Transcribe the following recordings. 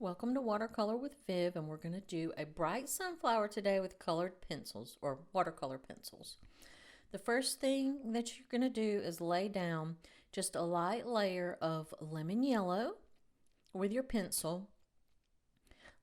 Welcome to Watercolor with Viv, and we're going to do a bright sunflower today with colored pencils or watercolor pencils. The first thing that you're going to do is lay down just a light layer of lemon yellow with your pencil.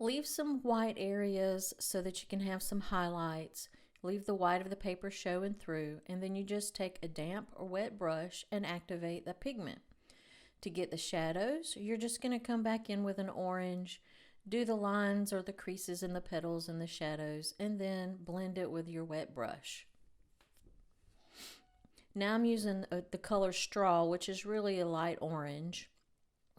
Leave some white areas so that you can have some highlights. Leave the white of the paper showing through, and then you just take a damp or wet brush and activate the pigment. To get the shadows, you're just going to come back in with an orange, do the lines or the creases in the petals and the shadows, and then blend it with your wet brush. Now I'm using the color straw, which is really a light orange,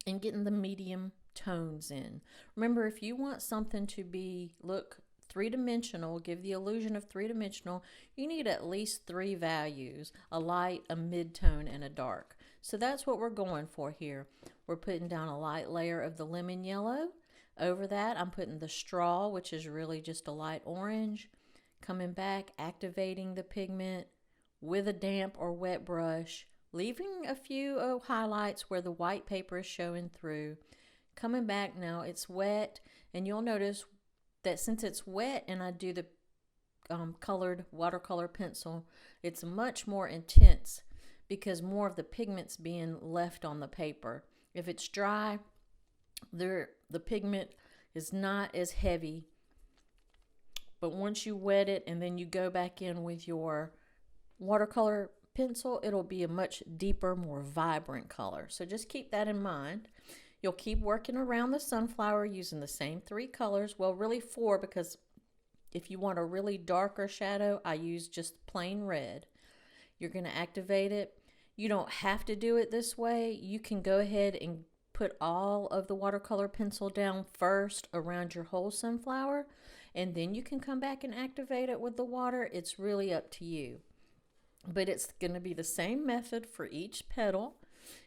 and getting the medium tones in. Remember, if you want something to look three-dimensional, give the illusion of three-dimensional, you need at least three values: a light, a mid-tone, and a dark. So that's what we're going for here. We're putting down a light layer of the lemon yellow. Over that, I'm putting the straw, which is really just a light orange. Coming back, activating the pigment with a damp or wet brush, leaving a few highlights where the white paper is showing through. Coming back now, it's wet, and you'll notice that since it's wet and I do the colored watercolor pencil, it's much more intense because more of the pigment's being left on the paper. If it's dry, the pigment is not as heavy, but once you wet it and then you go back in with your watercolor pencil, it'll be a much deeper, more vibrant color. So just keep that in mind. You'll keep working around the sunflower using the same three colors. Well, really four, because if you want a really darker shadow, I use just plain red. You're going to activate it. You don't have to do it this way. You can go ahead and put all of the watercolor pencil down first around your whole sunflower, and then you can come back and activate it with the water. It's really up to you. But it's going to be the same method for each petal.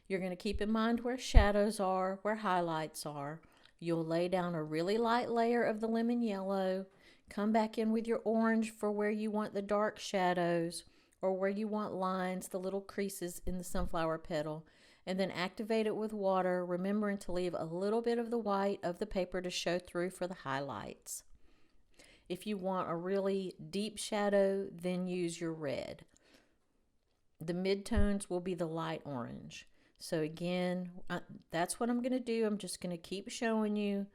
You're going to keep in mind where shadows are, where highlights are. You'll lay down a really light layer of the lemon yellow. Come back in with your orange for where you want the dark shadows or where you want lines, the little creases in the sunflower petal. And then activate it with water, remembering to leave a little bit of the white of the paper to show through for the highlights. If you want a really deep shadow, then use your red. The midtones will be the light orange. So again, that's what I'm going to do. I'm just going to keep showing you.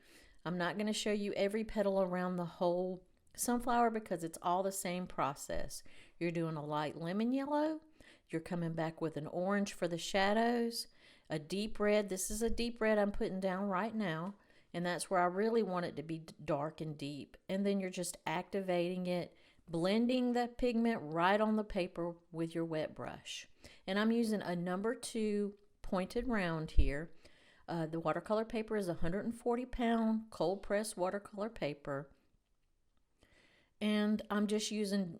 I'm not going to show you every petal around the whole sunflower because it's all the same process. You're doing a light lemon yellow. You're coming back with an orange for the shadows, a deep red. This is a deep red I'm putting down right now, and that's where I really want it to be dark and deep. And then you're just activating it, blending the pigment right on the paper with your wet brush. And I'm using a number 2 pointed round here. The watercolor paper is 140-pound cold pressed watercolor paper. And I'm just using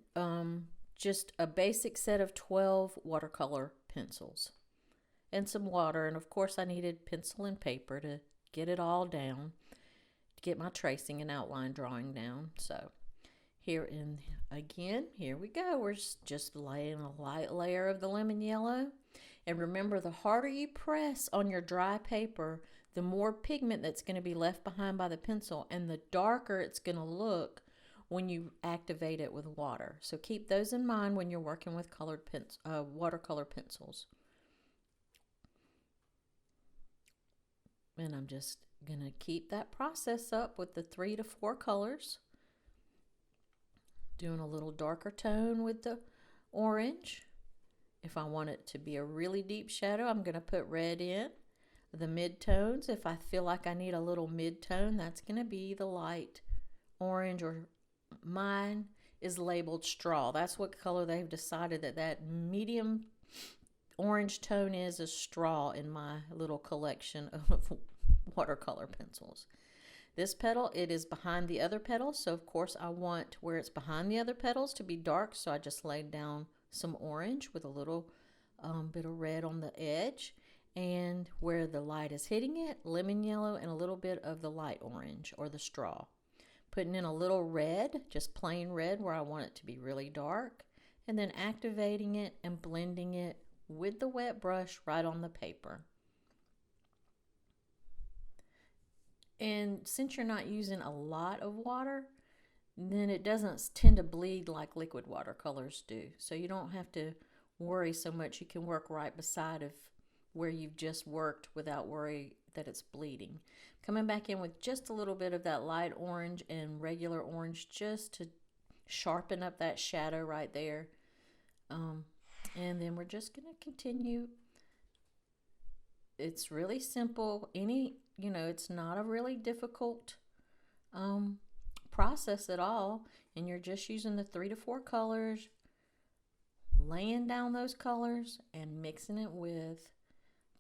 just a basic set of 12 watercolor pencils and some water. And of course I needed pencil and paper to get it all down, to get my tracing and outline drawing down. So here we go. We're just laying a light layer of the lemon yellow. And remember, the harder you press on your dry paper, the more pigment that's going to be left behind by the pencil, and the darker it's going to look when you activate it with water. So keep those in mind when you're working with watercolor pencils. And I'm just going to keep that process up with the 3 to 4 colors. Doing a little darker tone with the orange. If I want it to be a really deep shadow, I'm going to put red in. The mid-tones, if I feel like I need a little mid-tone, that's going to be the light orange, or mine is labeled straw. That's what color they've decided that medium orange tone is straw in my little collection of watercolor pencils. This petal, it is behind the other petals, so of course I want where it's behind the other petals to be dark, so I just laid down some orange with a little bit of red on the edge, and where the light is hitting it, lemon yellow and a little bit of the light orange or the straw. Putting in a little red, just plain red where I want it to be really dark, and then activating it and blending it with the wet brush right on the paper. And since you're not using a lot of water, then it doesn't tend to bleed like liquid watercolors do. So you don't have to worry so much. You can work right beside of where you've just worked without worry that it's bleeding. Coming back in with just a little bit of that light orange and regular orange just to sharpen up that shadow right there. And then we're just going to continue. It's really simple. It's not a really difficult process at all. And you're just using the 3 to 4 colors, laying down those colors and mixing it with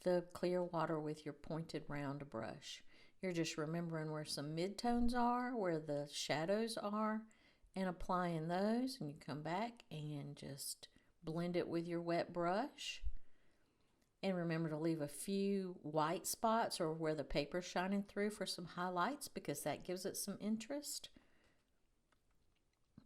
the clear water with your pointed round brush. You're just remembering where some midtones are, where the shadows are, and applying those. And you come back and just blend it with your wet brush. And remember to leave a few white spots or where the paper's shining through for some highlights, because that gives it some interest.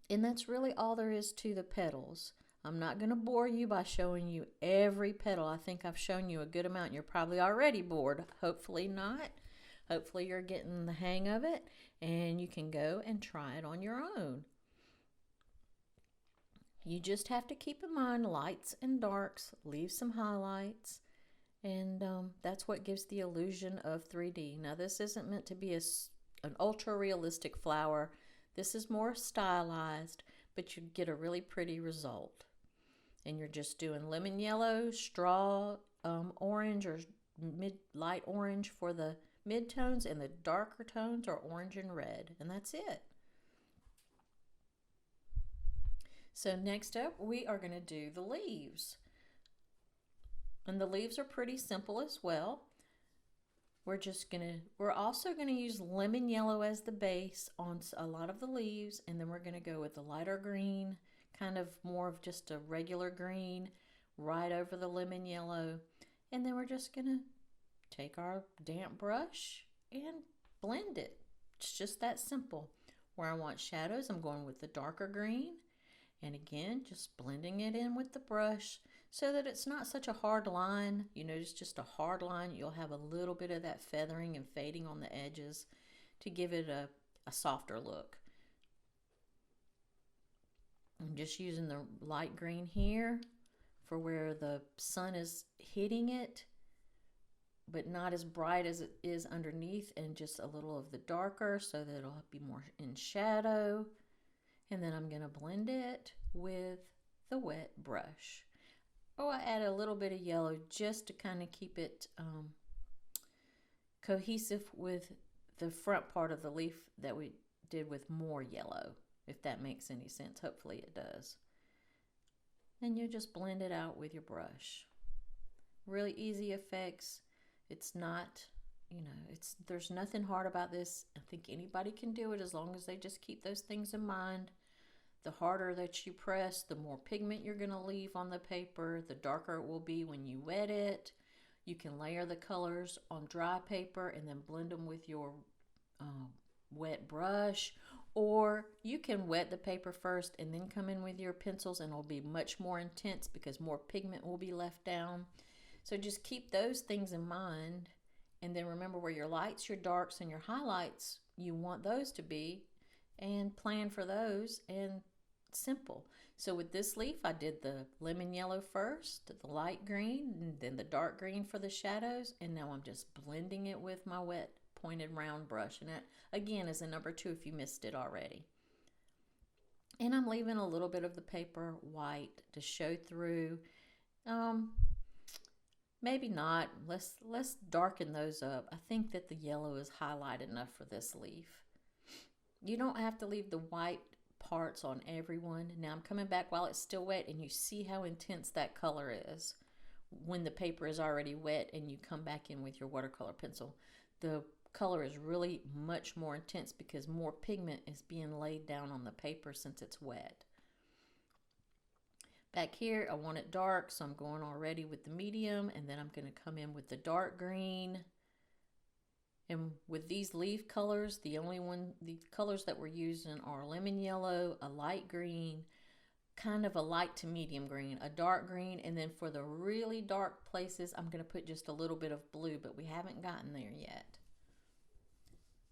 And that's really all there is to the petals. I'm not going to bore you by showing you every petal. I think I've shown you a good amount. You're probably already bored. Hopefully not. Hopefully you're getting the hang of it and you can go and try it on your own. You just have to keep in mind lights and darks, leave some highlights, and that's what gives the illusion of 3D. Now this isn't meant to be an ultra realistic flower. This is more stylized, but you get a really pretty result. And you're just doing lemon yellow, straw orange, or light orange for the midtones, and the darker tones are orange and red, and that's it. So next up, we are going to do the leaves. And the leaves are pretty simple as well. We're also going to use lemon yellow as the base on a lot of the leaves, and then we're going to go with the lighter green, kind of more of just a regular green right over the lemon yellow. And then we're just going to take our damp brush and blend it. It's just that simple. Where I want shadows, I'm going with the darker green. And again, just blending it in with the brush so that it's not such a hard line. It's just a hard line. You'll have a little bit of that feathering and fading on the edges to give it a softer look. I'm just using the light green here for where the sun is hitting it, but not as bright as it is underneath, and just a little of the darker so that it'll be more in shadow. And then I'm going to blend it with the wet brush. I add a little bit of yellow just to kind of keep it cohesive with the front part of the leaf that we did with more yellow, if that makes any sense. Hopefully it does. And you just blend it out with your brush. Really easy effects. It's not, there's nothing hard about this. I think anybody can do it as long as they just keep those things in mind. The harder that you press, the more pigment you're going to leave on the paper, the darker it will be when you wet it. You can layer the colors on dry paper and then blend them with your wet brush, or you can wet the paper first and then come in with your pencils, and it'll be much more intense because more pigment will be left down. So just keep those things in mind, and then remember where your lights, your darks, and your highlights, you want those to be, and plan for those. And simple. So with this leaf, I did the lemon yellow first, the light green, and then the dark green for the shadows, and now I'm just blending it with my wet pointed round brush. And that again is a number 2 if you missed it already. And I'm leaving a little bit of the paper white to show through. Maybe not. Let's darken those up. I think that the yellow is highlight enough for this leaf. You don't have to leave the white parts on everyone. Now I'm coming back while it's still wet, and you see how intense that color is when the paper is already wet and you come back in with your watercolor pencil. The color is really much more intense because more pigment is being laid down on the paper since it's wet. Back here, I want it dark, so I'm going already with the medium, and then I'm going to come in with the dark green. And with these leaf colors, the colors that we're using are lemon yellow, a light green, kind of a light to medium green, a dark green, and then for the really dark places, I'm going to put just a little bit of blue, but we haven't gotten there yet.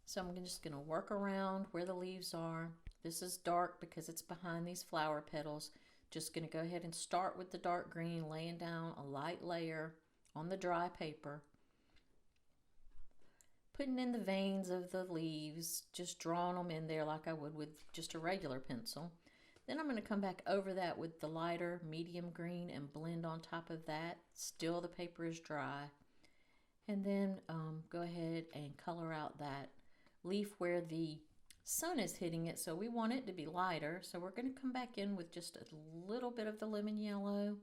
So I'm just going to work around where the leaves are. This is dark because it's behind these flower petals. Just going to go ahead and start with the dark green, laying down a light layer on the dry paper. Putting in the veins of the leaves, just drawing them in there like I would with just a regular pencil. Then I'm going to come back over that with the lighter medium green and blend on top of that. Still the paper is dry. And then go ahead and color out that leaf where the sun is hitting it. So we want it to be lighter. So we're going to come back in with just a little bit of the lemon yellow,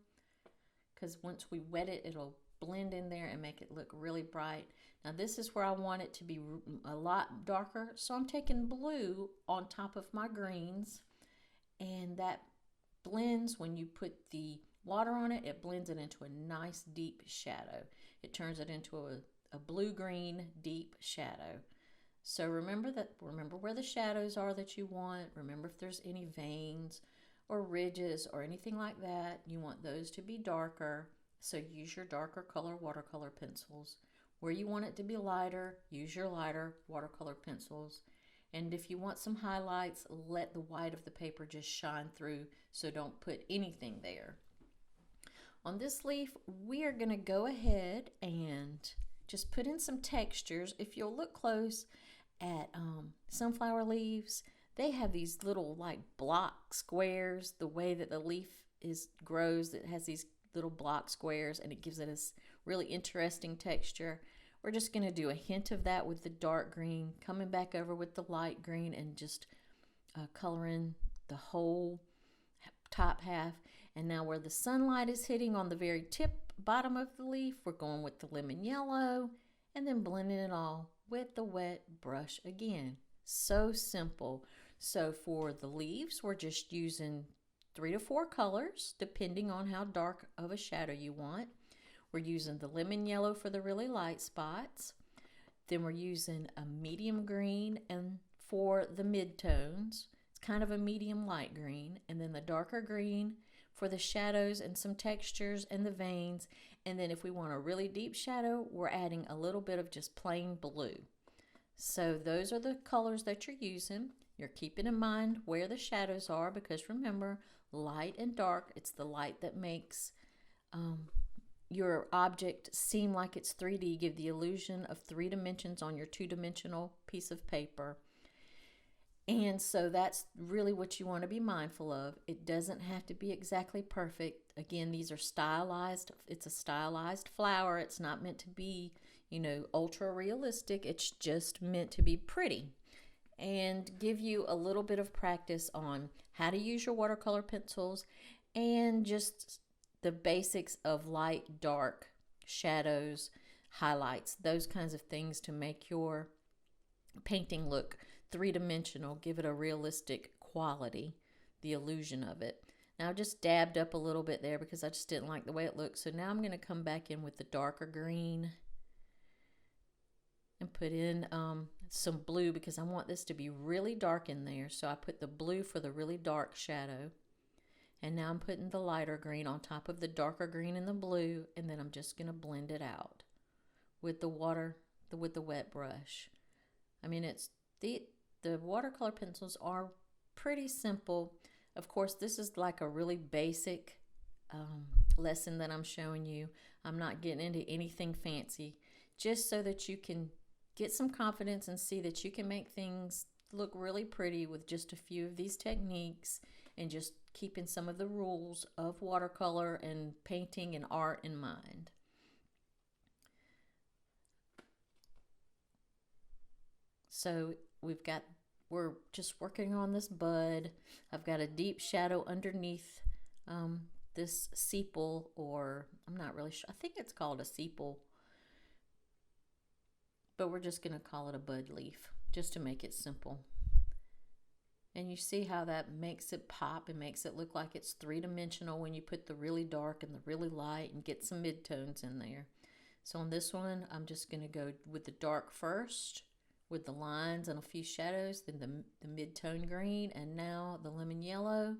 because once we wet it, it'll blend in there and make it look really bright. Now this is where I want it to be a lot darker. So I'm taking blue on top of my greens, and that blends when you put the water on it. It blends it into a nice deep shadow. It turns it into a blue-green deep shadow. So remember where the shadows are that you want. Remember if there's any veins or ridges or anything like that, you want those to be darker. So use your darker color watercolor pencils. Where you want it to be lighter, use your lighter watercolor pencils. And if you want some highlights, let the white of the paper just shine through, so don't put anything there. On this leaf, we are going to go ahead and just put in some textures. If you'll look close at sunflower leaves, they have these little like block squares. The way that the leaf grows, it has these little block squares, and it gives it a really interesting texture. We're just going to do a hint of that with the dark green, coming back over with the light green and just coloring the whole top half. And now where the sunlight is hitting on the very bottom of the leaf, we're going with the lemon yellow and then blending it all with the wet brush again. So simple. So for the leaves, we're just using 3 to 4 colors depending on how dark of a shadow you want. We're using the lemon yellow for the really light spots. Then we're using a medium green and for the mid-tones. It's kind of a medium light green. And then the darker green for the shadows and some textures and the veins. And then if we want a really deep shadow, we're adding a little bit of just plain blue. So those are the colors that you're using. You're keeping in mind where the shadows are, because remember, light and dark, it's the light that makes your object seem like it's 3D, give the illusion of 3 dimensions on your 2-dimensional piece of paper. And so that's really what you want to be mindful of. It doesn't have to be exactly perfect. Again, these are stylized. It's a stylized flower. It's not meant to be, ultra realistic. It's just meant to be pretty and give you a little bit of practice on how to use your watercolor pencils and just the basics of light, dark, shadows, highlights, those kinds of things to make your painting look 3-dimensional, give it a realistic quality, the illusion of it. Now I just dabbed up a little bit there because I just didn't like the way it looked. So now I'm going to come back in with the darker green and put in some blue because I want this to be really dark in there. So I put the blue for the really dark shadow. And now I'm putting the lighter green on top of the darker green and the blue, and then I'm just going to blend it out with the wet brush. I mean, it's the watercolor pencils are pretty simple. Of course, this is like a really basic lesson that I'm showing you. I'm not getting into anything fancy, just so that you can get some confidence and see that you can make things look really pretty with just a few of these techniques, and just keeping some of the rules of watercolor and painting and art in mind. So we're just working on this bud. I've got a deep shadow underneath this sepal, or I'm not really sure. I think it's called a sepal, but we're just going to call it a bud leaf just to make it simple. And you see how that makes it pop and makes it look like it's 3-dimensional when you put the really dark and the really light and get some midtones in there. So on this one, I'm just going to go with the dark first, with the lines and a few shadows, then the mid-tone green, and now the lemon yellow,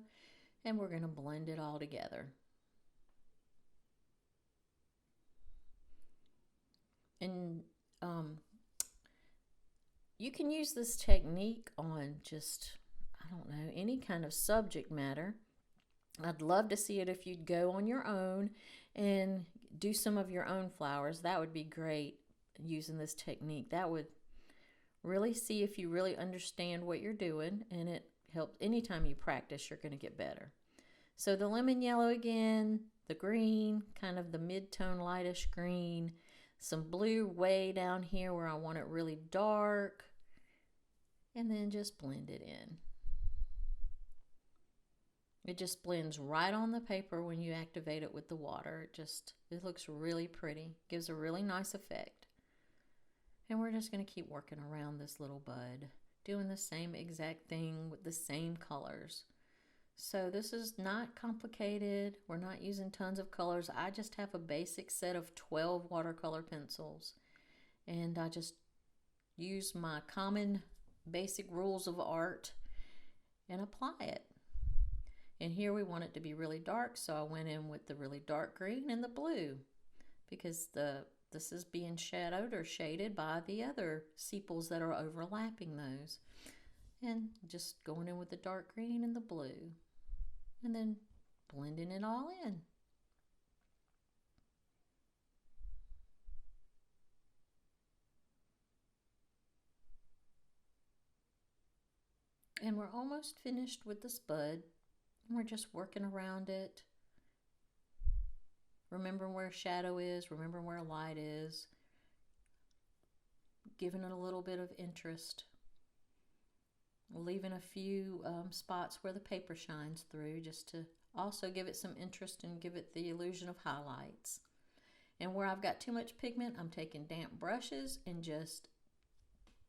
and we're going to blend it all together. And You can use this technique on just, I don't know, any kind of subject matter. I'd love to see it if you'd go on your own and do some of your own flowers. That would be great using this technique. That would really see if you really understand what you're doing, and it helps. Anytime you practice, you're going to get better. So the lemon yellow again, the green, kind of the mid-tone lightish green, some blue way down here where I want it really dark, and then just blend it in. It just blends right on the paper when you activate it with the water. It looks really pretty, gives a really nice effect. And we're just going to keep working around this little bud, doing the same exact thing with the same colors. So this is not complicated. We're not using tons of colors. I just have a basic set of 12 watercolor pencils, and I just use my common basic rules of art and apply it. And here we want it to be really dark, so I went in with the really dark green and the blue, because this is being shadowed or shaded by the other sepals that are overlapping those. And just going in with the dark green and the blue, and then blending it all in. And we're almost finished with this bud. And we're just working around it. Remember where shadow is, remember where light is. Giving it a little bit of interest. Leaving a few spots where the paper shines through, just to also give it some interest and give it the illusion of highlights. And where I've got too much pigment, I'm taking damp brushes and just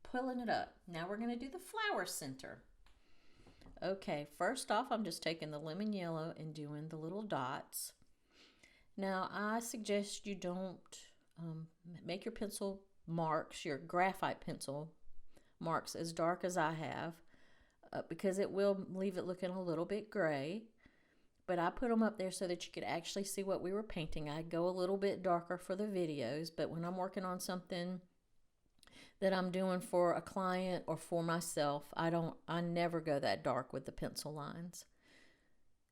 pulling it up. Now we're going to do the flower center. Okay, first off, I'm just taking the lemon yellow and doing the little dots. Now, I suggest you don't make your pencil marks, your graphite pencil marks, as dark as I have, because it will leave it looking a little bit gray. But I put them up there so that you could actually see what we were painting. I go a little bit darker for the videos, but when I'm working on something that I'm doing for a client or for myself, I never go that dark with the pencil lines.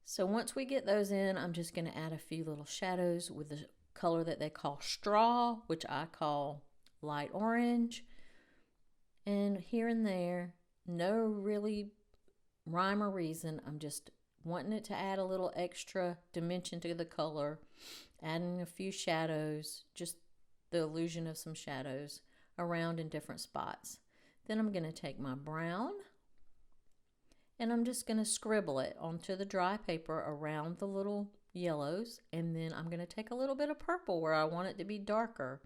So once we get those in, I'm just going to add a few little shadows with the color that they call straw, which I call light orange. And here and there, no really rhyme or reason, I'm just wanting it to add a little extra dimension to the color, adding a few shadows, just the illusion of some shadows around in different spots. Then I'm going to take my brown and I'm just going to scribble it onto the dry paper around the little yellows, and then I'm going to take a little bit of purple where I want it to be darker,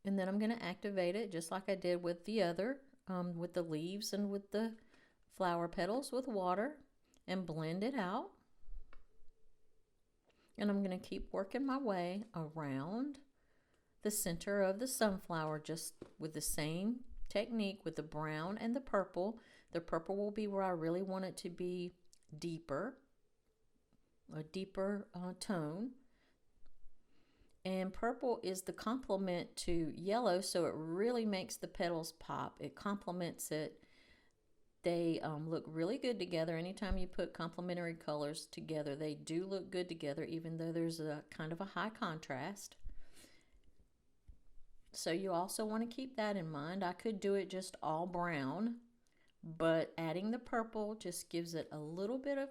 and then I'm going to activate it just like I did with the other, with the leaves and with the flower petals, with water, and blend it out. And I'm going to keep working my way around the center of the sunflower, just with the same technique with the brown and the purple. The purple will be where I really want it to be deeper, a deeper tone. And purple is the complement to yellow, so it really makes the petals pop. It complements it. They look really good together. Anytime you put complementary colors together, they do look good together, even though there's a kind of a high contrast. So you also want to keep that in mind. I could do it just all brown, but adding the purple just gives it a little bit of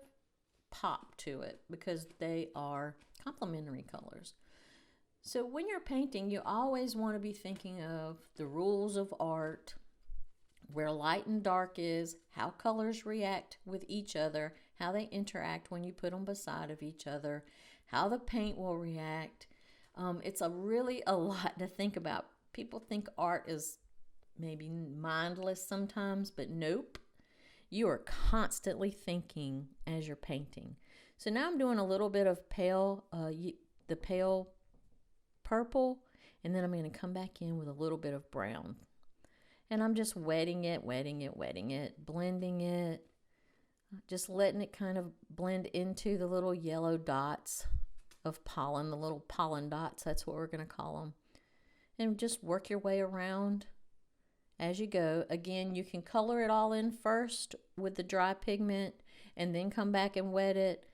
pop to it because they are complementary colors. So when you're painting, you always want to be thinking of the rules of art, where light and dark is, how colors react with each other, how they interact when you put them beside of each other, how the paint will react. It's really a lot to think about. People think art is maybe mindless sometimes, but nope. You are constantly thinking as you're painting. So now I'm doing a little bit of the pale purple, and then I'm going to come back in with a little bit of brown. And I'm just wetting it, blending it, just letting it kind of blend into the little yellow dots of pollen, the little pollen dots, that's what we're going to call them. and just work your way around as you go. Again, you can color it all in first with the dry pigment and then come back and wet it.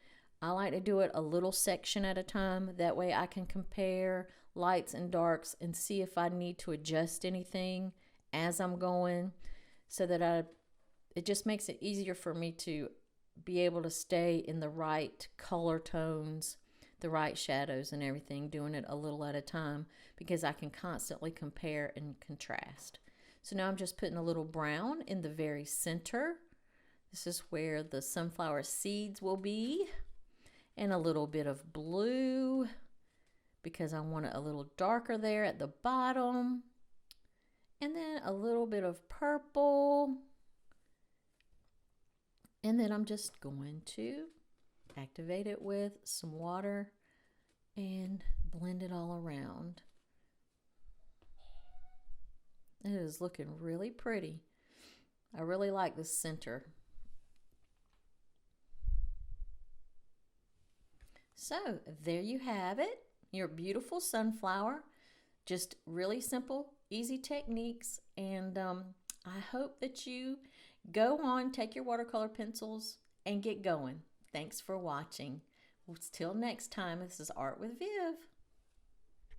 I like to do it a little section at a time. That way I can compare lights and darks and see if I need to adjust anything as I'm going, so that it just makes it easier for me to be able to stay in the right color tones, the right shadows and everything, doing it a little at a time, because I can constantly compare and contrast. So now I'm just putting a little brown in the very center. This is where the sunflower seeds will be. And a little bit of blue, because I want it a little darker there at the bottom. And then a little bit of purple. And then I'm just going to activate it with some water and blend it all around. It is looking really pretty. I really like the center. So there you have it, your beautiful sunflower. Just really simple, easy techniques, and I hope that you go on, take your watercolor pencils, and get going. Thanks for watching. Till next time, this is Art with Viv.